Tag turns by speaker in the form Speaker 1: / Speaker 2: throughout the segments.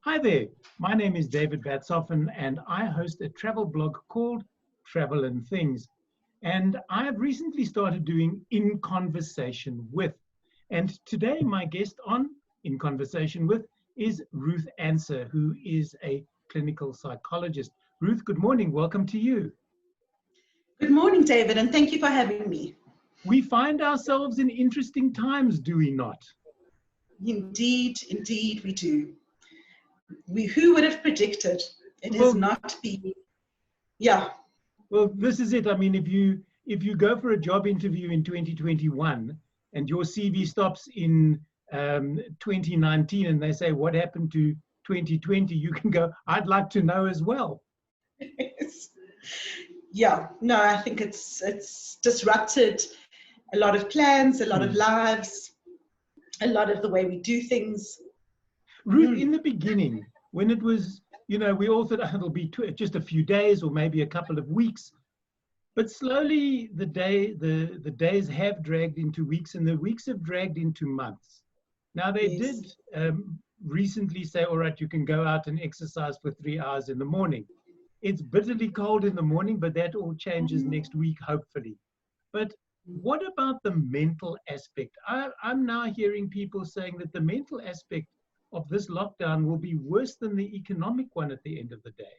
Speaker 1: Hi there, my name is David Batsoffen and I host a travel blog called Travel and Things. And I have recently started doing In Conversation With. And today my guest on In Conversation With is Ruth Ancer, who is a clinical psychologist. Ruth, good morning, welcome to you.
Speaker 2: Good morning, David, and thank you for having me.
Speaker 1: We find ourselves in interesting times, do we not?
Speaker 2: Indeed, we do. Who would have predicted? It has not been, yeah.
Speaker 1: Well, this is it. I mean, if you go for a job interview in 2021 and your CV stops in 2019 and they say, what happened to 2020? You can go, I'd like to know as well.
Speaker 2: Yeah, no, I think it's disrupted a lot of plans, a lot of lives, a lot of the way we do things.
Speaker 1: Ruth, in the beginning, when it was, we all thought it'll be just a few days or maybe a couple of weeks. But slowly the days have dragged into weeks and the weeks have dragged into months. Now they did recently say, all right, you can go out and exercise for 3 hours in the morning. It's bitterly cold in the morning, but that all changes next week, hopefully. But what about the mental aspect? I'm now hearing people saying that the mental aspect of this lockdown will be worse than the economic one at the end of the day.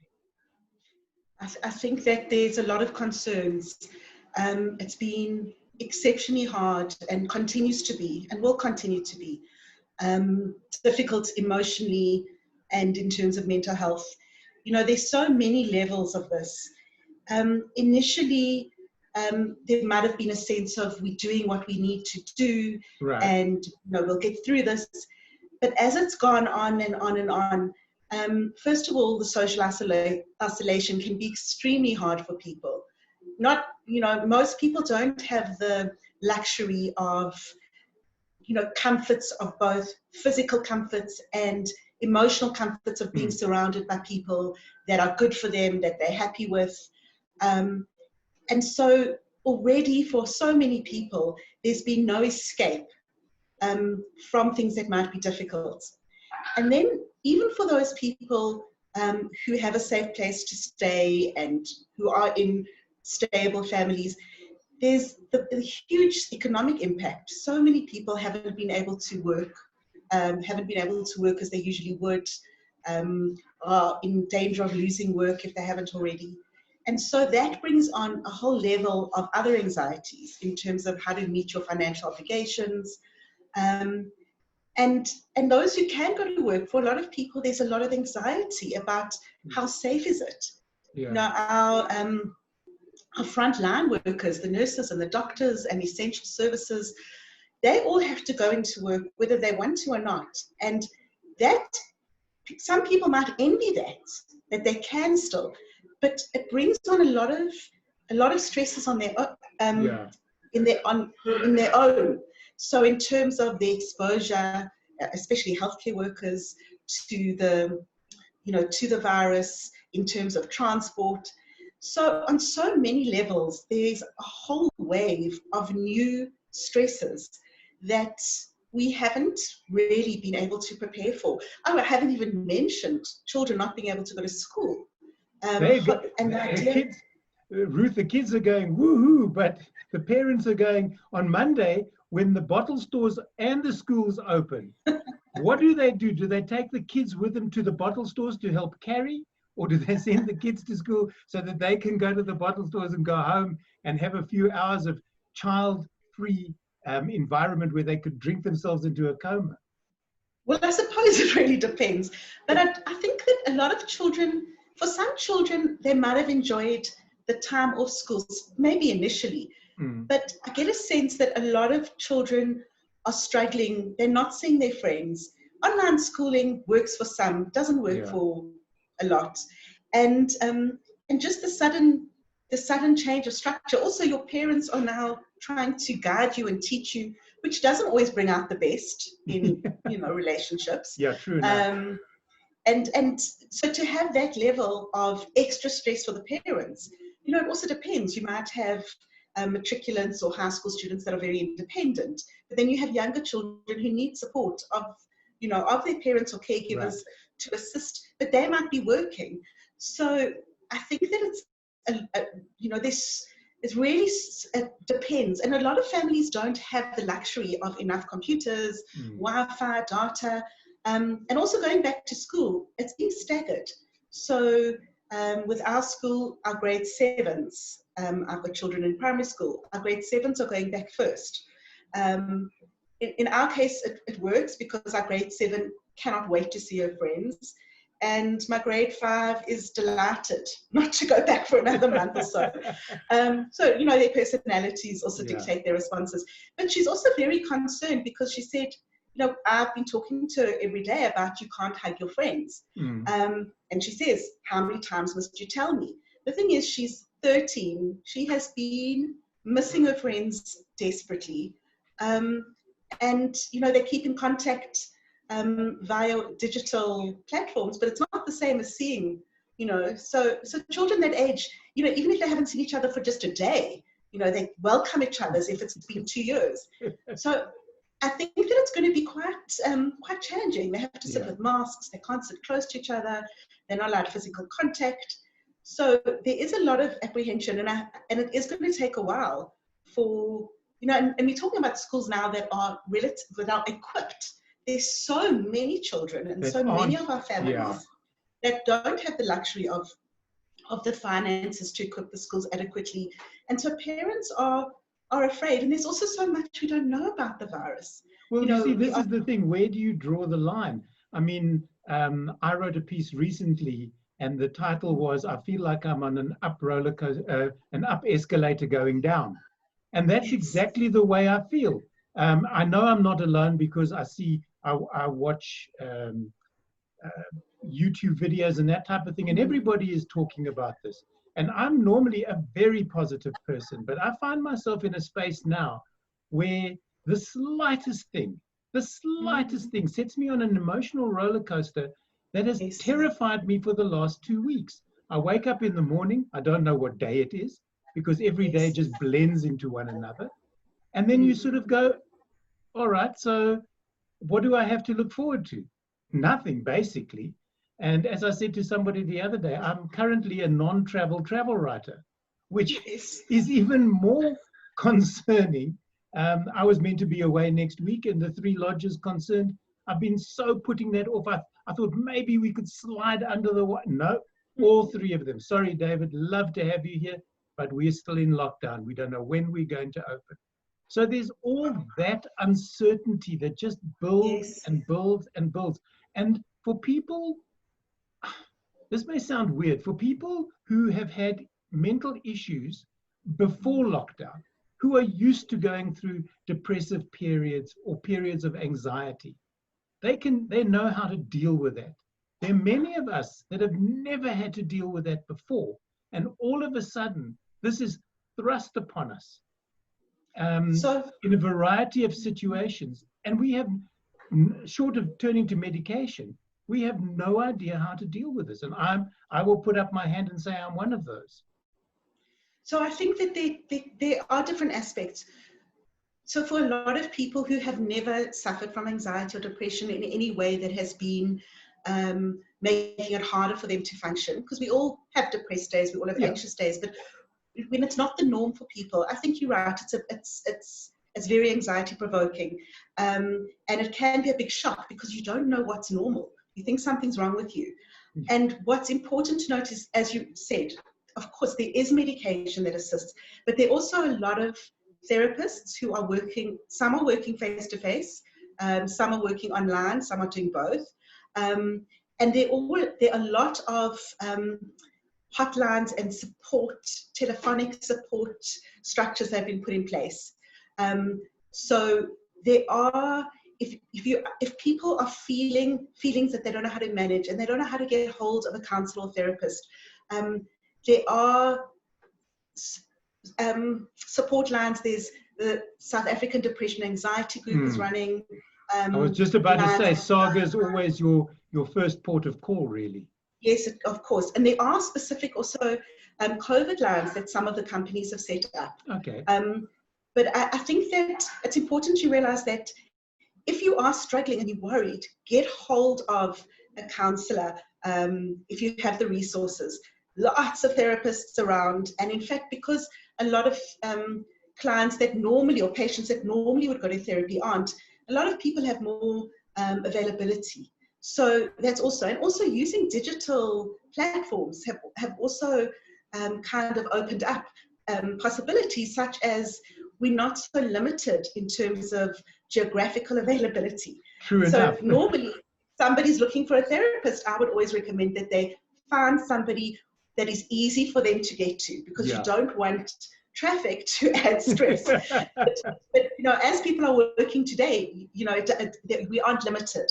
Speaker 2: I think that there's a lot of concerns. It's been exceptionally hard and continues to be, and will continue to be, difficult emotionally and in terms of mental health. There's so many levels of this. Initially, there might have been a sense of we're doing what we need to do, right, and we'll get through this. But as it's gone on and on and on, first of all, the social isolation can be extremely hard for people. Most people don't have the luxury of, comforts of both physical comforts and emotional comforts of being surrounded by people that are good for them, that they're happy with. And so already for so many people, there's been no escape from things that might be difficult. And then even for those people who have a safe place to stay and who are in stable families, there's the huge economic impact. So many people haven't been able to work, as they usually would, are in danger of losing work if they haven't already. And so that brings on a whole level of other anxieties in terms of how to meet your financial obligations. And those who can go to work, for a lot of people, there's a lot of anxiety about how safe is it. Yeah. Our frontline workers, the nurses and the doctors and essential services, they all have to go into work whether they want to or not. And that, some people might envy that they can still, but it brings on a lot of stresses on their in their own. So in terms of the exposure, especially healthcare workers, to the virus, in terms of transport. So on so many levels, there's a whole wave of new stresses that we haven't really been able to prepare for. Oh, I haven't even mentioned children not being able to go to school.
Speaker 1: Ruth, the kids are going woohoo, but the parents are going on Monday when the bottle stores and the schools open. What do? Do they take the kids with them to the bottle stores to help carry? Or do they send the kids to school so that they can go to the bottle stores and go home and have a few hours of child-free environment where they could drink themselves into a coma?
Speaker 2: Well, I suppose it really depends. But I think that a lot of children, for some children, they might have enjoyed the time off schools, maybe initially. But I get a sense that a lot of children are struggling. They're not seeing their friends. Online schooling works for some, doesn't work for a lot. And just the sudden change of structure. Also, your parents are now trying to guide you and teach you, which doesn't always bring out the best in relationships.
Speaker 1: Yeah, true enough.
Speaker 2: And so to have that level of extra stress for the parents, it also depends. You might have matriculants or high school students that are very independent, but then you have younger children who need support of of their parents or caregivers to assist, but they might be working. So I think that this it really depends, and a lot of families don't have the luxury of enough computers, Wi-Fi, data, and also going back to school, it's being staggered. So with our school, our grade 7s, I've got children in primary school, our grade 7s are going back first. In our case, it works because our grade 7 cannot wait to see her friends. And my grade 5 is delighted not to go back for another month or so. So, their personalities also dictate their responses. But she's also very concerned because she said, I've been talking to her every day about you can't hug your friends. And she says, how many times must you tell me? The thing is, she's 13. She has been missing her friends desperately. And, they keep in contact via digital platforms, but it's not the same as seeing, so children that age, even if they haven't seen each other for just a day, they welcome each other as if it's been 2 years. So I think that it's going to be quite challenging. They have to sit with masks, they can't sit close to each other, they're not allowed physical contact. So there is a lot of apprehension, and it is going to take a while for, and we're talking about schools now that are equipped. There's so many children and so many of our families that don't have the luxury of the finances to equip the schools adequately. And so parents are afraid. And there's also so much we don't know about the virus.
Speaker 1: Well, you see, this is the thing. Where do you draw the line? I mean, I wrote a piece recently, and the title was, I feel like I'm on an up roller coaster, an up escalator going down. And that's exactly the way I feel. I know I'm not alone because I watch YouTube videos and that type of thing, and everybody is talking about this. And I'm normally a very positive person, but I find myself in a space now where the slightest thing sets me on an emotional roller coaster that has terrified me for the last 2 weeks. I wake up in the morning, I don't know what day it is, because every day just blends into one another. And then you sort of go, all right, so what do I have to look forward to? Nothing, basically. And as I said to somebody the other day, I'm currently a non-travel travel writer, which is even more concerning. I was meant to be away next week, and the 3 lodges concerned, I've been so putting that off. I thought maybe we could slide under the water. No, all 3 of them. Sorry, David, love to have you here, but we're still in lockdown. We don't know when we're going to open. So there's all that uncertainty that just builds and builds and builds. And for people, this may sound weird, for people who have had mental issues before lockdown, who are used to going through depressive periods or periods of anxiety, they know how to deal with that. There are many of us that have never had to deal with that before. And all of a sudden, this is thrust upon us. In a variety of situations, and we have, short of turning to medication, we have no idea how to deal with this. And I will put up my hand and say I'm one of those.
Speaker 2: So I think that there are different aspects. So for a lot of people who have never suffered from anxiety or depression in any way that has been making it harder for them to function, because we all have depressed days, we all have anxious days, but when it's not the norm for people, I think you're right. It's very anxiety provoking, and it can be a big shock because you don't know what's normal. You think something's wrong with you, and what's important to note is, as you said, of course there is medication that assists, but there are also a lot of therapists who are working. Some are working face to face, some are working online, some are doing both, and there are a lot of hotlines and support, telephonic support structures that have been put in place. So there are, if people are feelings that they don't know how to manage and they don't know how to get hold of a counselor or therapist, there are support lines. There's the South African Depression Anxiety Group is running.
Speaker 1: I was just about to say, SAGA is always your first port of call, really.
Speaker 2: Yes, of course. And there are specific also COVID lines that some of the companies have set up.
Speaker 1: Okay.
Speaker 2: But I think that it's important to realize that if you are struggling and you're worried, get hold of a counselor if you have the resources. Lots of therapists around, and in fact, because a lot of clients that normally, or patients that normally would go to therapy aren't, a lot of people have more availability. So that's also, and also using digital platforms have also kind of opened up possibilities, such as we're not so limited in terms of geographical availability.
Speaker 1: True
Speaker 2: so
Speaker 1: enough.
Speaker 2: Normally, somebody's looking for a therapist, I would always recommend that they find somebody that is easy for them to get to, because you don't want traffic to add stress. but you know, as people are working today, you know, we aren't limited.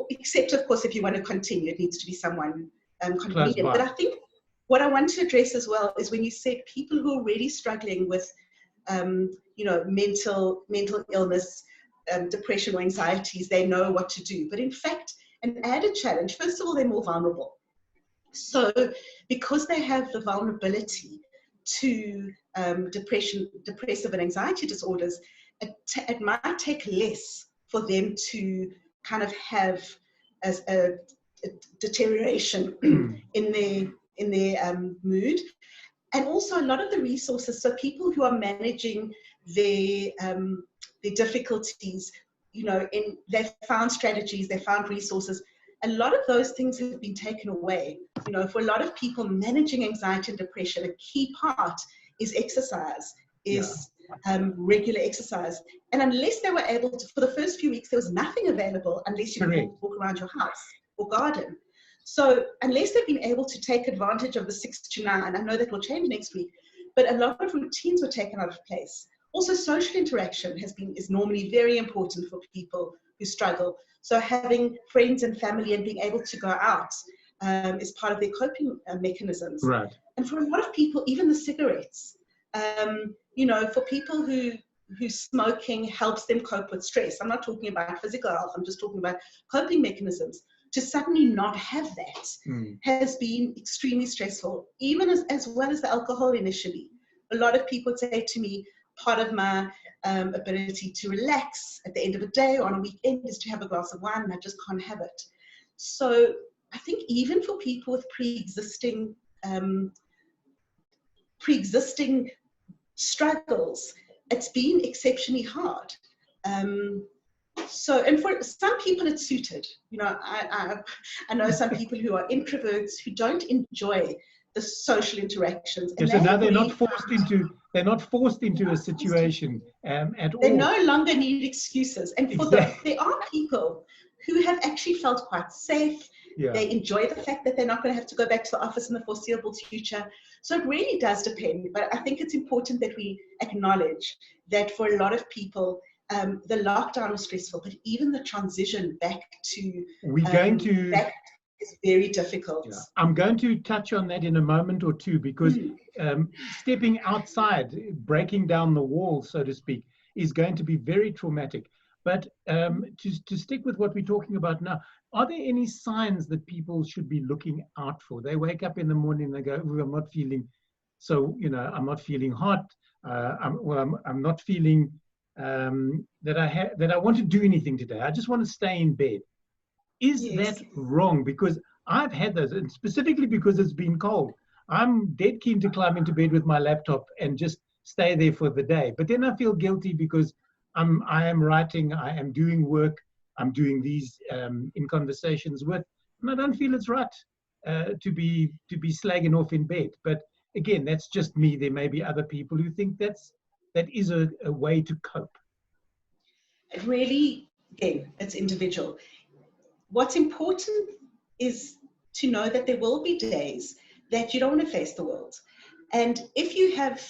Speaker 2: Except of course if you want to continue, it needs to be someone convenient. But I think what I want to address as well is when you said people who are really struggling with you know, mental illness, depression or anxieties, they know what to do. But in fact, an added challenge, first of all, they're more vulnerable. So because they have the vulnerability to depressive and anxiety disorders, it might take less for them to kind of have as a deterioration in their mood. And also a lot of the resources, so people who are managing their difficulties, you know, they've found strategies, they've found resources. A lot of those things have been taken away. You know, for a lot of people, managing anxiety and depression, a key part is exercise, regular exercise. And unless they were able to, for the first few weeks, there was nothing available unless you could walk around your house or garden. So unless they've been able to take advantage of the 6 to 9, I know that will change next week, but a lot of routines were taken out of place. Also, social interaction is normally very important for people who struggle. So having friends and family and being able to go out is part of their coping mechanisms.
Speaker 1: Right.
Speaker 2: And for a lot of people, even the cigarettes, you know, for people who smoking helps them cope with stress. I'm not talking about physical health, I'm just talking about coping mechanisms. To suddenly not have that has been extremely stressful, even as well as the alcohol initially. A lot of people say to me, part of my ability to relax at the end of a day or on a weekend is to have a glass of wine, and I just can't have it. So I think even for people with pre-existing struggles, it's been exceptionally hard. So, and for some people it's suited. You know, I know some people who are introverts who don't enjoy the social interactions. And
Speaker 1: so now they're not forced into a situation at all.
Speaker 2: They no longer need excuses. And for there are people who have actually felt quite safe. They enjoy the fact that they're not going to have to go back to the office in the foreseeable future. So it really does depend. But I think it's important that we acknowledge that for a lot of people, the lockdown was stressful, but even the transition back to back is very difficult.
Speaker 1: I'm going to touch on that in a moment or two, because stepping outside, breaking down the wall, so to speak, is going to be very traumatic. But to stick with what we're talking about now, are there any signs that people should be looking out for? They wake up in the morning and they go, oh, I'm not feeling, so, you know, I'm not feeling hot. I'm not feeling that I want to do anything today. I just want to stay in bed. Is that wrong? Because I've had those, and specifically because it's been cold. I'm dead keen to climb into bed with my laptop and just stay there for the day. But then I feel guilty because I am writing, I am doing work, I'm doing these in conversations with, and I don't feel it's right to be slagging off in bed. But again, that's just me. There may be other people who think that is a way to cope.
Speaker 2: It really, again, it's individual. What's important is to know that there will be days that you don't want to face the world. And if you have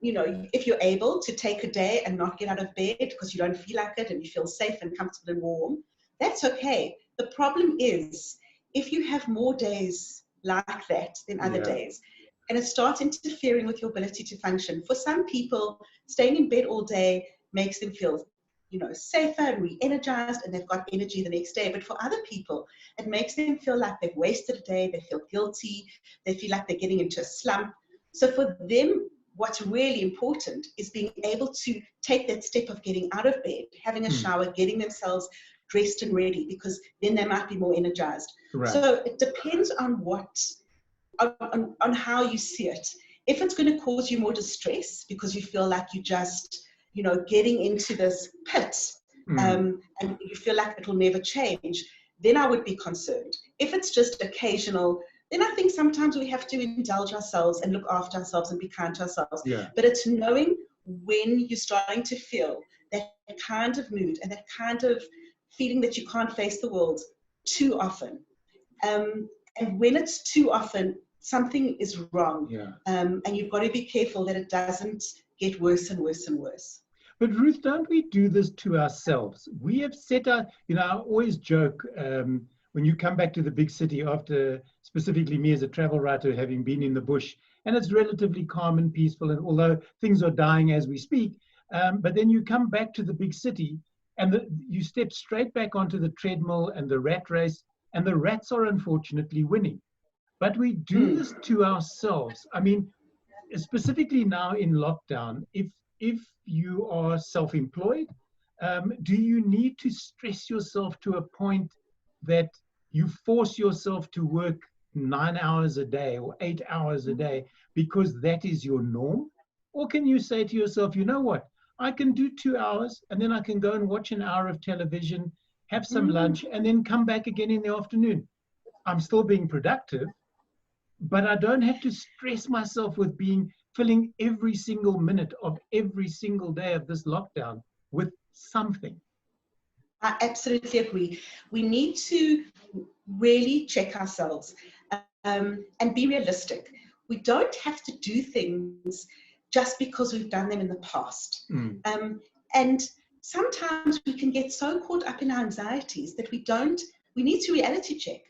Speaker 2: if you're able to take a day and not get out of bed because you don't feel like it and you feel safe and comfortable and warm, that's okay. The problem is if you have more days like that than other days, and it starts interfering with your ability to function. For some people, staying in bed all day makes them feel, you know, safer and re-energized, and they've got energy the next day. But for other people, it makes them feel like they've wasted a day, they feel guilty, they feel like they're getting into a slump. So for them, what's really important is being able to take that step of getting out of bed, having a shower, getting themselves dressed and ready, because then they might be more energized.
Speaker 1: Right.
Speaker 2: So it depends on on how you see it. If it's going to cause you more distress because you feel like you just, getting into this pit, and you feel like it'll never change, then I would be concerned. If it's just occasional, then I think sometimes we have to indulge ourselves and look after ourselves and be kind to ourselves.
Speaker 1: Yeah.
Speaker 2: But it's knowing when you're starting to feel that kind of mood and that kind of feeling that you can't face the world too often. And when it's too often, something is wrong.
Speaker 1: Yeah.
Speaker 2: And you've got to be careful that it doesn't get worse and worse and worse.
Speaker 1: But Ruth, don't we do this to ourselves? We have set our, I always joke when you come back to the big city after, specifically me as a travel writer, having been in the bush, and it's relatively calm and peaceful, and although things are dying as we speak, but then you come back to the big city and you step straight back onto the treadmill and the rat race, and the rats are unfortunately winning. But we do this to ourselves. I mean, specifically now in lockdown, if you are self-employed, do you need to stress yourself to a point that you force yourself to work 9 hours a day or 8 hours a day because that is your norm? Or can you say to yourself, you know what, I can do 2 hours and then I can go and watch an hour of television, have some lunch, and then come back again in the afternoon. I'm still being productive, but I don't have to stress myself with filling every single minute of every single day of this lockdown with something.
Speaker 2: I absolutely agree. We need to really check ourselves and be realistic. We don't have to do things just because we've done them in the past. And sometimes we can get so caught up in our anxieties that we need to reality check.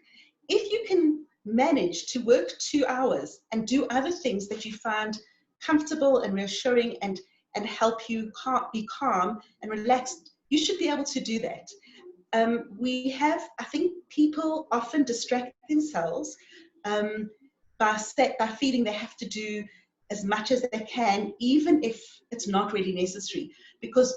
Speaker 2: If you can manage to work 2 hours and do other things that you find comfortable and reassuring and help you be calm and relaxed, you should be able to do that. I think people often distract themselves by feeling they have to do as much as they can, even if it's not really necessary. Because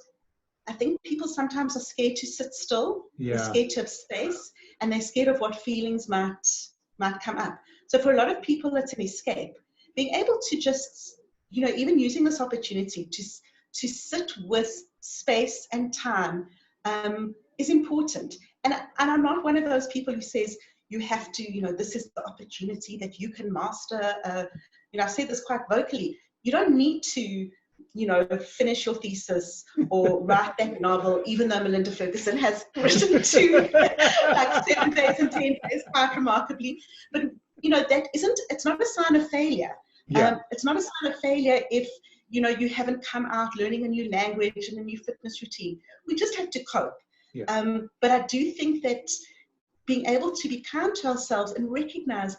Speaker 2: I think people sometimes are scared to sit still, they're scared to have space, and they're scared of what feelings might come up. So for a lot of people, it's an escape. Being able to just, even using this opportunity to sit with space and time is important. And I'm not one of those people who says you have to, this is the opportunity that you can master. I say this quite vocally. You don't need to, finish your thesis or write that novel, even though Melinda Ferguson has written 2, like 7 days and 10 days, quite remarkably. But, it's not a sign of failure. It's not a sign of failure if, you haven't come out learning a new language and a new fitness routine. We just have to cope. But I do think that being able to be kind to ourselves and recognize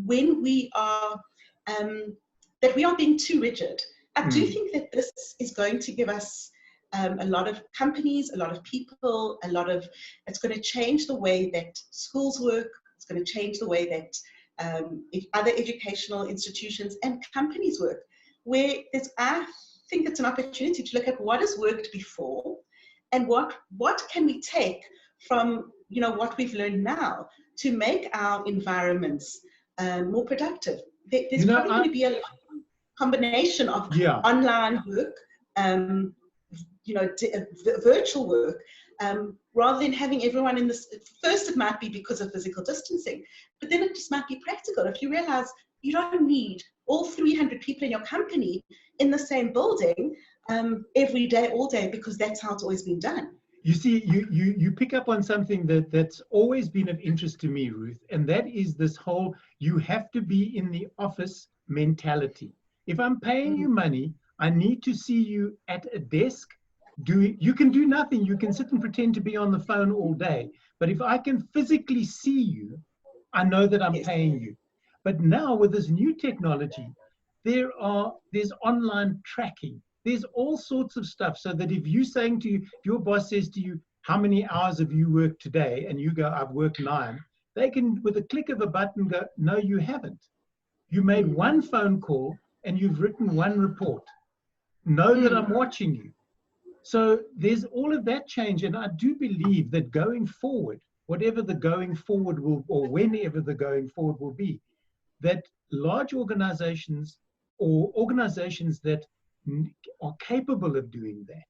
Speaker 2: when we are, that we are being too rigid. I do think that this is going to give us a lot of companies, a lot of people, it's going to change the way that schools work. It's going to change the way that other educational institutions and companies work, where I think it's an opportunity to look at what has worked before and what can we take from what we've learned now to make our environments more productive. There's probably going to be a combination of online work, virtual work, rather than having everyone in this. First, it might be because of physical distancing, but then it just might be practical. If you realize you don't need all 300 people in your company in the same building every day, all day, because that's how it's always been done.
Speaker 1: You see, you pick up on something that's always been of interest to me, Ruth, and that is this whole you have to be in the office mentality. If I'm paying you money, I need to see you at a desk. You can do nothing. You can sit and pretend to be on the phone all day. But if I can physically see you, I know that I'm paying you. But now with this new technology, there's online tracking. There's all sorts of stuff, so that if your boss says to you, how many hours have you worked today? And you go, I've worked 9. They can, with a click of a button, go, no, you haven't. You made one phone call and you've written one report. Know that I'm watching you. So there's all of that change. And I do believe that going forward, whatever the going forward will, or whenever the going forward will be, that large organizations or organizations that are capable of doing that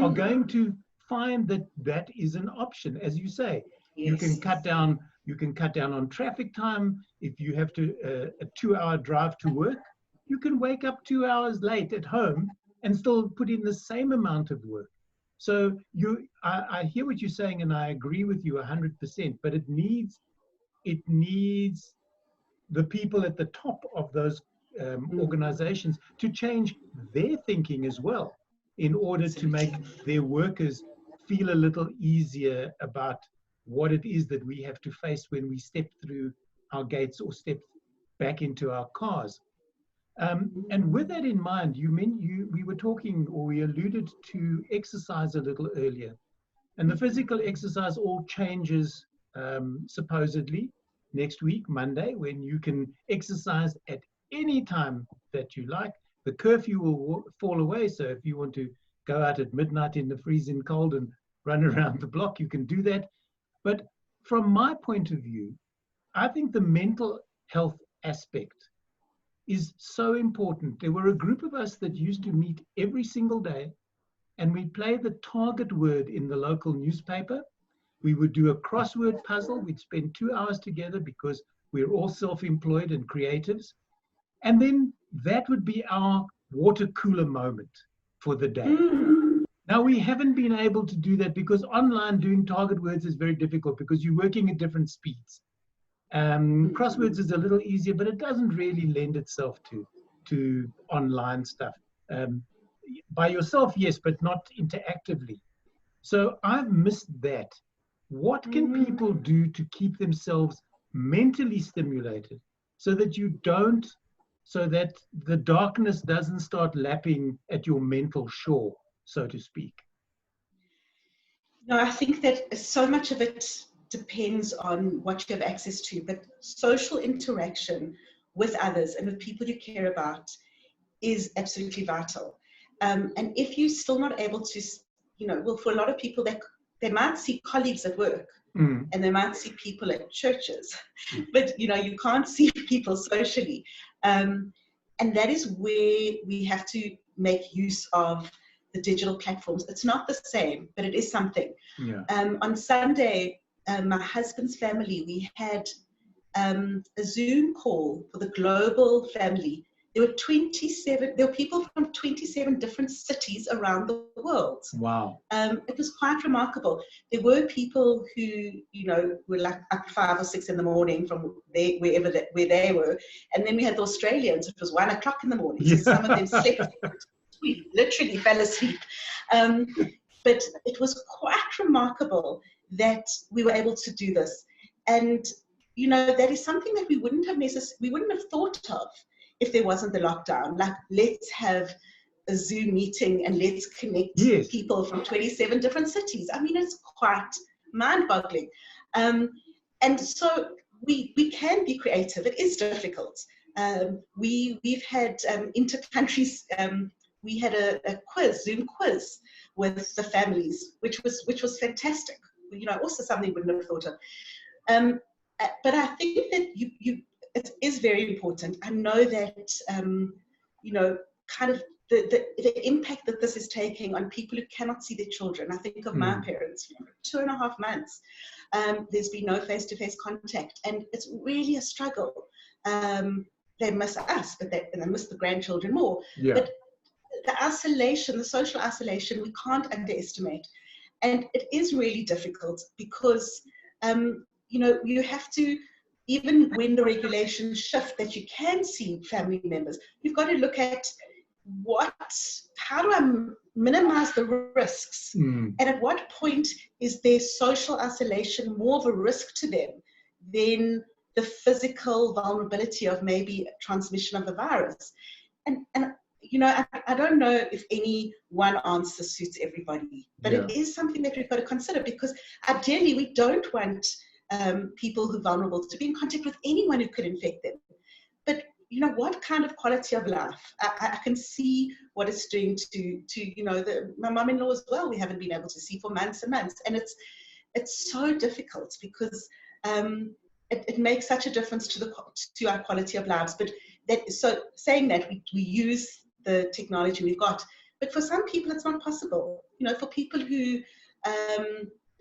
Speaker 1: are going to find that that is an option. As you say, you can cut down on traffic time. If you have to a 2-hour drive to work, you can wake up 2 hours late at home and still put in the same amount of work. So I hear what you're saying, and I agree with you 100%. But it needs the people at the top of those organizations to change their thinking as well, in order to make their workers feel a little easier about what it is that we have to face when we step through our gates or step back into our cars. And with that in mind, we were talking, or we alluded to exercise a little earlier. And the physical exercise all changes supposedly next week, Monday, when you can exercise at any time that you like. The curfew will fall away. So if you want to go out at midnight in the freezing cold and run around the block, you can do that. But from my point of view, I think the mental health aspect is so important. There were a group of us that used to meet every single day, and we'd play the target word in the local newspaper. We would do a crossword puzzle. We'd spend 2 hours together because we're all self-employed and creatives. And then that would be our water cooler moment for the day. Now, we haven't been able to do that because online doing target words is very difficult because you're working at different speeds. Crosswords is a little easier, but it doesn't really lend itself to online stuff. By yourself, yes, but not interactively. So I've missed that. What can people do to keep themselves mentally stimulated so that the darkness doesn't start lapping at your mental shore, so to speak?
Speaker 2: No, I think that so much of it depends on what you have access to, but social interaction with others and with people you care about is absolutely vital. And if you're still not able to, well, for a lot of people, they might see colleagues at work and they might see people at churches, but you can't see people socially. And that is where we have to make use of the digital platforms. It's not the same, but it is something.
Speaker 1: Yeah.
Speaker 2: On Sunday, my husband's family, we had a Zoom call for the global family. There were people from 27 different cities around the world.
Speaker 1: Wow.
Speaker 2: It was quite remarkable. There were people who, were like up 5 or 6 in the morning from where they were. And then we had the Australians. It was 1 o'clock in the morning. So some of them slept. We literally fell asleep. But it was quite remarkable that we were able to do this. And, that is something that we wouldn't have thought of if there wasn't the lockdown. Like, let's have a Zoom meeting and let's connect people from 27 different cities. I mean, it's quite mind-boggling. And so we can be creative. It is difficult. We've had inter-countries, we had a Zoom quiz with the families, which was fantastic. Also something we wouldn't have thought of. But I think that it is very important. I know that, kind of the impact that this is taking on people who cannot see their children. I think of my parents, 2.5 months. There's been no face-to-face contact, and it's really a struggle. They miss us, but they miss the grandchildren more.
Speaker 1: Yeah.
Speaker 2: But the isolation, the social isolation, we can't underestimate. And it is really difficult because, you have to, even when the regulations shift that you can see family members, you've got to look at how do I minimize the risks? And at what point is their social isolation more of a risk to them than the physical vulnerability of maybe transmission of the virus? And I don't know if any one answer suits everybody, but it is something that we've got to consider, because ideally we don't want people who are vulnerable to be in contact with anyone who could infect them. But what kind of quality of life? I can see what it's doing to my mum-in-law as well. We haven't been able to see for months and months, and it's so difficult because it makes such a difference to our quality of lives. But saying that we use the technology we've got, but for some people it's not possible. For people who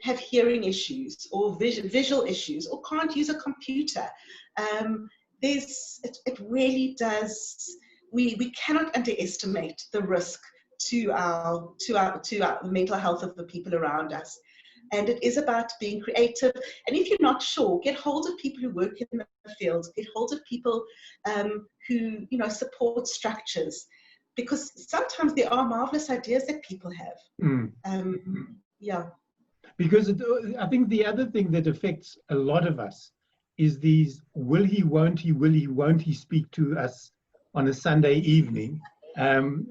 Speaker 2: have hearing issues or visual issues or can't use a computer. It really does. We cannot underestimate the risk to our mental health of the people around us. And it is about being creative. And if you're not sure, get hold of people who work in the field. Get hold of people who support structures, because sometimes there are marvelous ideas that people have. Yeah.
Speaker 1: Because I think the other thing that affects a lot of us is these will he, won't he speak to us on a Sunday evening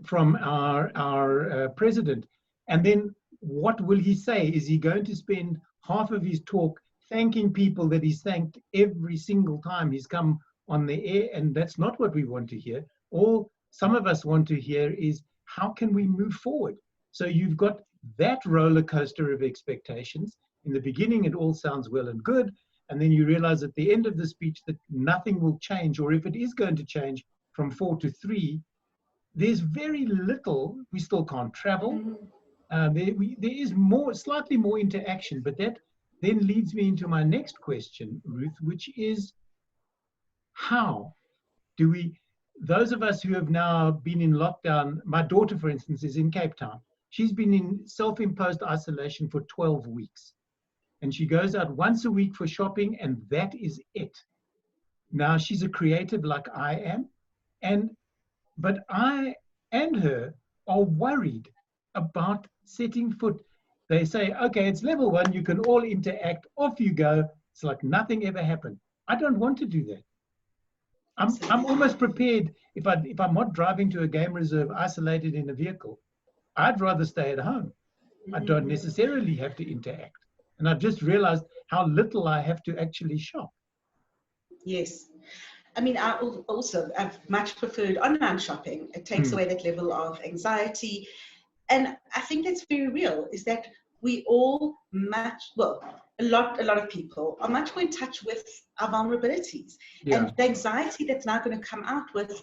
Speaker 1: from our president. And then what will he say? Is he going to spend half of his talk thanking people that he's thanked every single time he's come on the air? And that's not what we want to hear. All some of us want to hear is, how can we move forward? So you've got that roller coaster of expectations. In the beginning, it all sounds well and good. And then you realize at the end of the speech that nothing will change, or if it is going to change from 4 to 3, there's very little. We still can't travel. There is slightly more interaction, but that then leads me into my next question, Ruth, which is, how do we, those of us who have now been in lockdown, my daughter, for instance, is in Cape Town. She's been in self-imposed isolation for 12 weeks. And she goes out once a week for shopping, and that is it. Now, she's a creative like I am, but I and her are worried about setting foot. They say, okay, it's level 1, you can all interact, off you go. It's like nothing ever happened. I don't want to do that. I'm almost prepared, if I'm not driving to a game reserve isolated in a vehicle, I'd rather stay at home. I don't necessarily have to interact. And I've just realized how little I have to actually shop.
Speaker 2: Yes. I mean, I've much preferred online shopping. It takes away that level of anxiety. And I think that's very real, is that we all a lot of people are much more in touch with our vulnerabilities. Yeah. And the anxiety that's now going to come out with,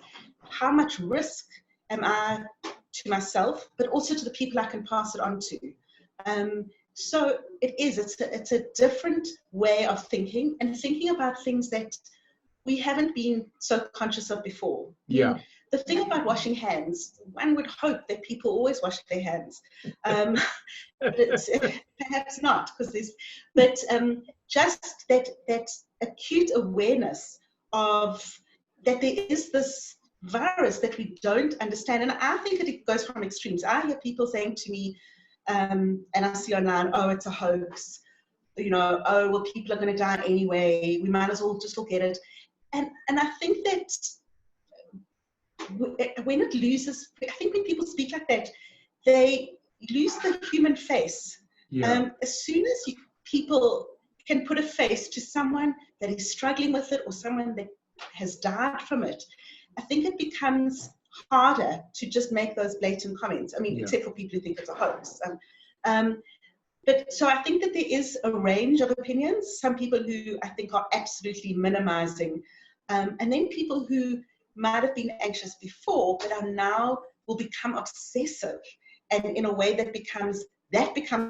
Speaker 2: how much risk am I to myself, but also to the people I can pass it on to. So it's a different way of thinking, and thinking about things that we haven't been so conscious of before.
Speaker 1: Yeah.
Speaker 2: The thing about washing hands, one would hope that people always wash their hands. But perhaps not, because just that acute awareness of that there is this virus that we don't understand. And I think that it goes from extremes. I hear people saying to me, and I see online, oh, it's a hoax. Oh, well, people are going to die anyway. We might as well just all get it. And I think that when it loses, I think when people speak like that, they lose the human face.
Speaker 1: Yeah.
Speaker 2: As soon as people can put a face to someone that is struggling with it, or someone that has died from it, I think it becomes harder to just make those blatant comments. I mean, yeah. Except for people who think it's a hoax. But so I think that there is a range of opinions. Some people who I think are absolutely minimizing, and then people who might have been anxious before, but are now will become obsessive, and in a way that becomes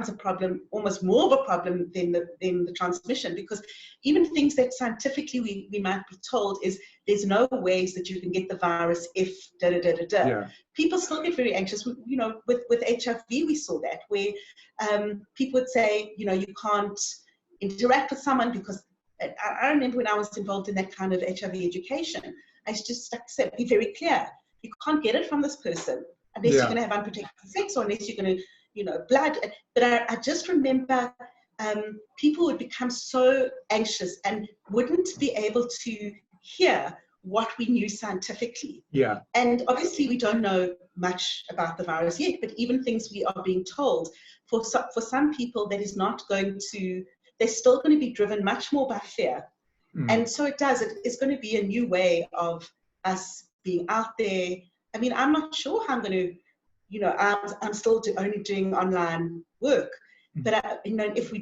Speaker 2: a problem, almost more of a problem than the transmission, because even things that scientifically we might be told is there's no ways that you can get the virus if da-da-da-da-da. Yeah. People still get very anxious. With HIV, we saw that, where people would say, you can't interact with someone because, I remember when I was involved in that kind of HIV education, I just said, be very clear, you can't get it from this person unless you're going to have unprotected sex, or unless you're going to, blood. But I just remember people would become so anxious and wouldn't be able to hear what we knew scientifically.
Speaker 1: Yeah.
Speaker 2: And obviously we don't know much about the virus yet, but even things we are being told, for some people that is not going to, they're still going to be driven much more by fear. And so it's going to be a new way of us being out there. I mean, I'm not sure how I'm going to, you know, I'm still only doing online work. But, you know, if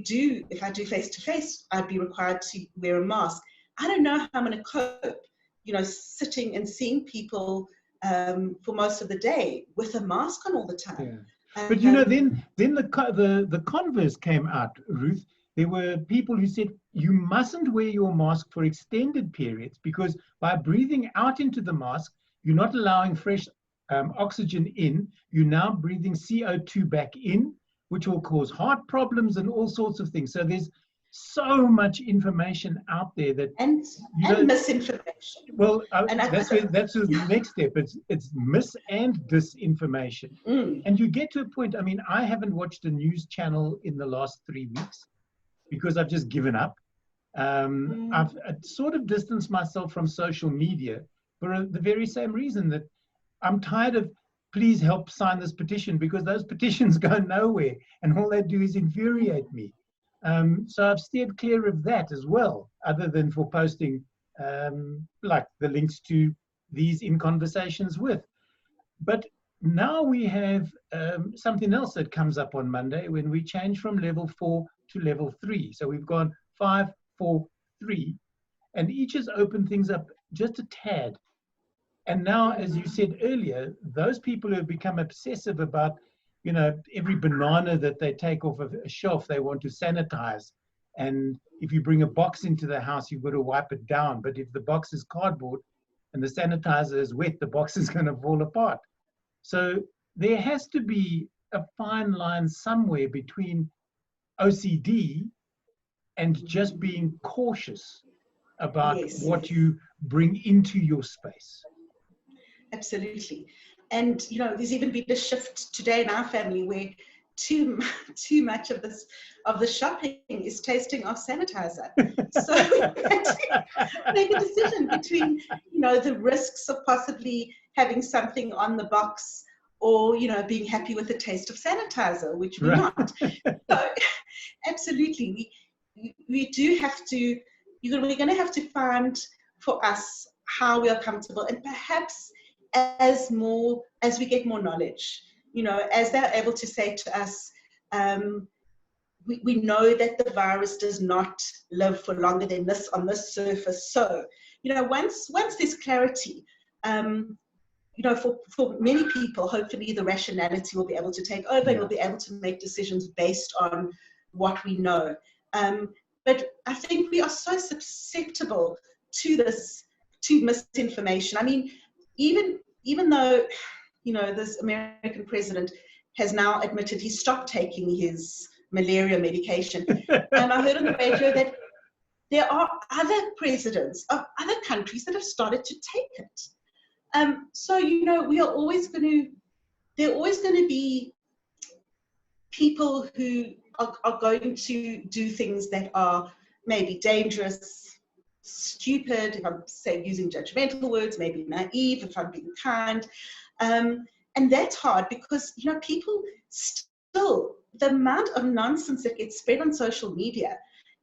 Speaker 2: I do face-to-face, I'd be required to wear a mask. I don't know how I'm going to cope, you know, sitting and seeing people for most of the day with a mask on all the time.
Speaker 1: Yeah. But, you know, then the converse came out, Ruth. There were people who said you mustn't wear your mask for extended periods because by breathing out into the mask, you're not allowing fresh oxygen in. You're now breathing CO2 back in, which will cause heart problems and all sorts of things. So there's so much information out there that
Speaker 2: and misinformation.
Speaker 1: Well, that's the next step. It's mis and disinformation, and you get to a point. I mean, I haven't watched a news channel in the last 3 weeks because I've just given up. I've sort of distanced myself from social media for the very same reason that I'm tired of. Please help sign this petition because those petitions go nowhere and all they do is infuriate me. So I've steered clear of that as well, other than for posting like the links to these in conversations with. But now we have something else that comes up on Monday when we change from level 4 to level 3. So we've gone 5, 4, 3, and each has opened things up just a tad. And now, as you said earlier, those people who have become obsessive about, you know, every banana that they take off of a shelf, they want to sanitize. And if you bring a box into the house, you've got to wipe it down. But if the box is cardboard and the sanitizer is wet, the box is going to fall apart. So there has to be a fine line somewhere between OCD and just being cautious about what you bring into your space.
Speaker 2: Absolutely. And, you know, there's even been a shift today in our family where too much of the shopping is tasting of sanitizer. So we had to make a decision between, you know, the risks of possibly having something on the box or, you know, being happy with the taste of sanitizer, which we're not. So absolutely, we do have to, we're going to have to find for us how we are comfortable, and perhaps as we get more knowledge, you know, as they're able to say to us, we know that the virus does not live for longer than this on this surface. So, you know, once there's clarity, you know, for many people, hopefully the rationality will be able to take over and we'll be able to make decisions based on what we know. But I think we are so susceptible to misinformation. I mean, even though, you know, this American president has now admitted he stopped taking his malaria medication, and I heard on the radio that there are other presidents of other countries that have started to take it. So, you know, there are always going to be people who are going to do things that are maybe dangerous, stupid, if I'm using judgmental words, maybe naive, if I'm being kind. And that's hard because, you know, people still, the amount of nonsense that gets spread on social media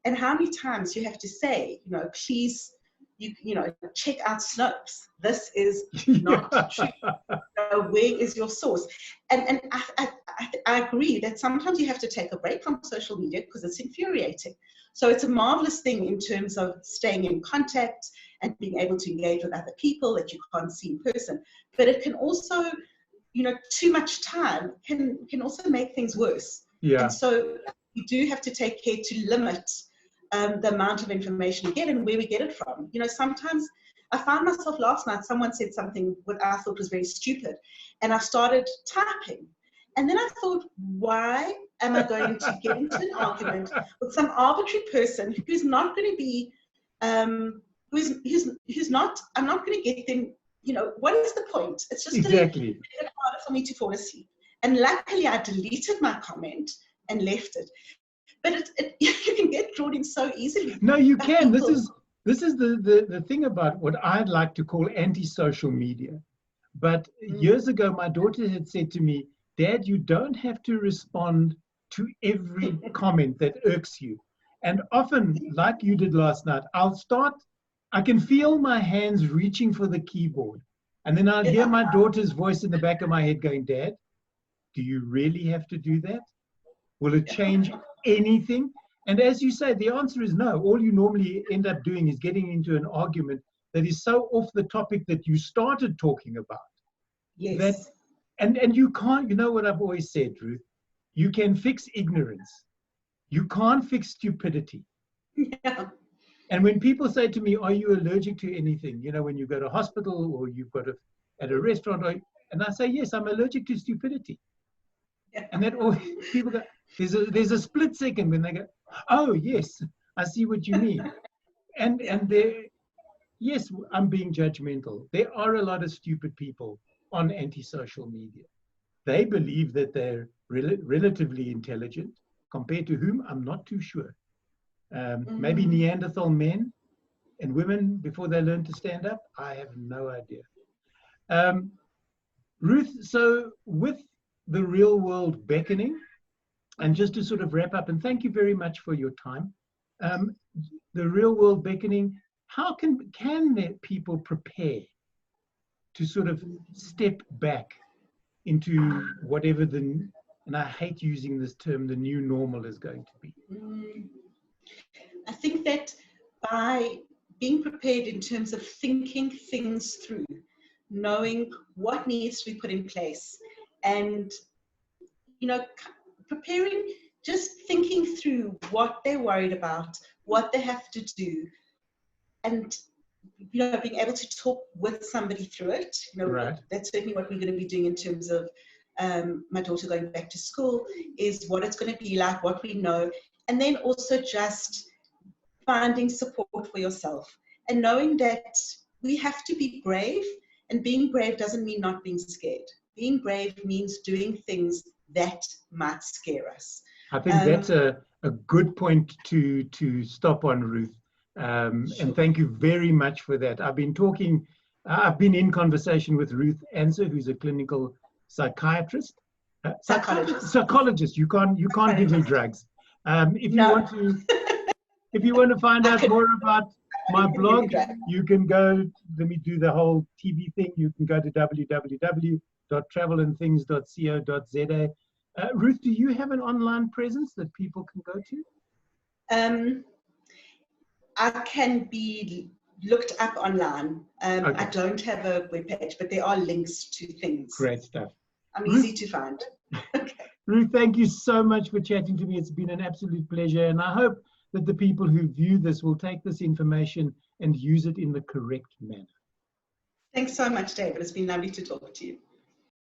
Speaker 2: and how many times you have to say, you know, please, you know, check out Snopes. This is not true. You know, where is your source? And I agree that sometimes you have to take a break from social media because it's infuriating. So it's a marvelous thing in terms of staying in contact and being able to engage with other people that you can't see in person. But it can also, you know, too much time can also make things worse.
Speaker 1: Yeah.
Speaker 2: And so you do have to take care to limit the amount of information we get and where we get it from. You know, sometimes I found myself last night, someone said something what I thought was very stupid, and I started typing. And then I thought, why am I going to get into an argument with some arbitrary person who's not going to be, who's not, I'm not going to get them, you know, what is the point? It's just going to make it harder for me to fall asleep. And luckily I deleted my comment and left it. But you can get drawn in so easily.
Speaker 1: No, you can. This is the thing about what I'd like to call antisocial media. But years ago, my daughter had said to me, Dad, you don't have to respond to every comment that irks you. And often, like you did last night, I'll start I can feel my hands reaching for the keyboard. And then I'll hear my daughter's voice in the back of my head going, Dad, do you really have to do that? Will it change anything? And as you say, the answer is no. All you normally end up doing is getting into an argument that is so off the topic that you started talking about.
Speaker 2: Yes.
Speaker 1: That, and you can't, you know what I've always said, Ruth, you can fix ignorance. You can't fix stupidity.
Speaker 2: Yeah.
Speaker 1: And when people say to me, are you allergic to anything? You know, when you go to hospital or you've got at a restaurant, and I say, yes, I'm allergic to stupidity. Yeah. And that always, people go, there's a split second when they go, oh, yes, I see what you mean. And yes, I'm being judgmental. There are a lot of stupid people on antisocial media. They believe that they're relatively intelligent, compared to whom I'm not too sure. Maybe Neanderthal men and women before they learn to stand up. I have no idea. Ruth, so with the real world beckoning, and just to sort of wrap up, and thank you very much for your time. The real world beckoning, how can people prepare to sort of step back into whatever and I hate using this term, the new normal is going to be?
Speaker 2: I think that by being prepared in terms of thinking things through, knowing what needs to be put in place, and, you know, preparing, just thinking through what they're worried about, what they have to do, and, you know, being able to talk with somebody through it. You know, right. That's certainly what we're going to be doing in terms of my daughter going back to school, is what it's going to be like, what we know, and then also just finding support for yourself and knowing that we have to be brave, and being brave doesn't mean not being scared. Being brave means doing things that might scare us. I
Speaker 1: think that's a good point to stop on, Ruth. Sure. And thank you very much for that. I've been in conversation with Ruth Ancer, who's a clinical psychiatrist. Psychologist. You can't give me drugs. If you want to find out more about my blog, you can go, let me do the whole TV thing. You can go to www.travelandthings.co.za. Ruth, do you have an online presence that people can go to?
Speaker 2: I can be looked up online. Okay. I don't have a webpage, but there are links to things.
Speaker 1: Great stuff.
Speaker 2: I'm easy to find. Okay.
Speaker 1: Ruth, thank you so much for chatting to me. It's been an absolute pleasure, and I hope that the people who view this will take this information and use it in the correct manner.
Speaker 2: Thanks so much, David. It's been lovely to talk to you.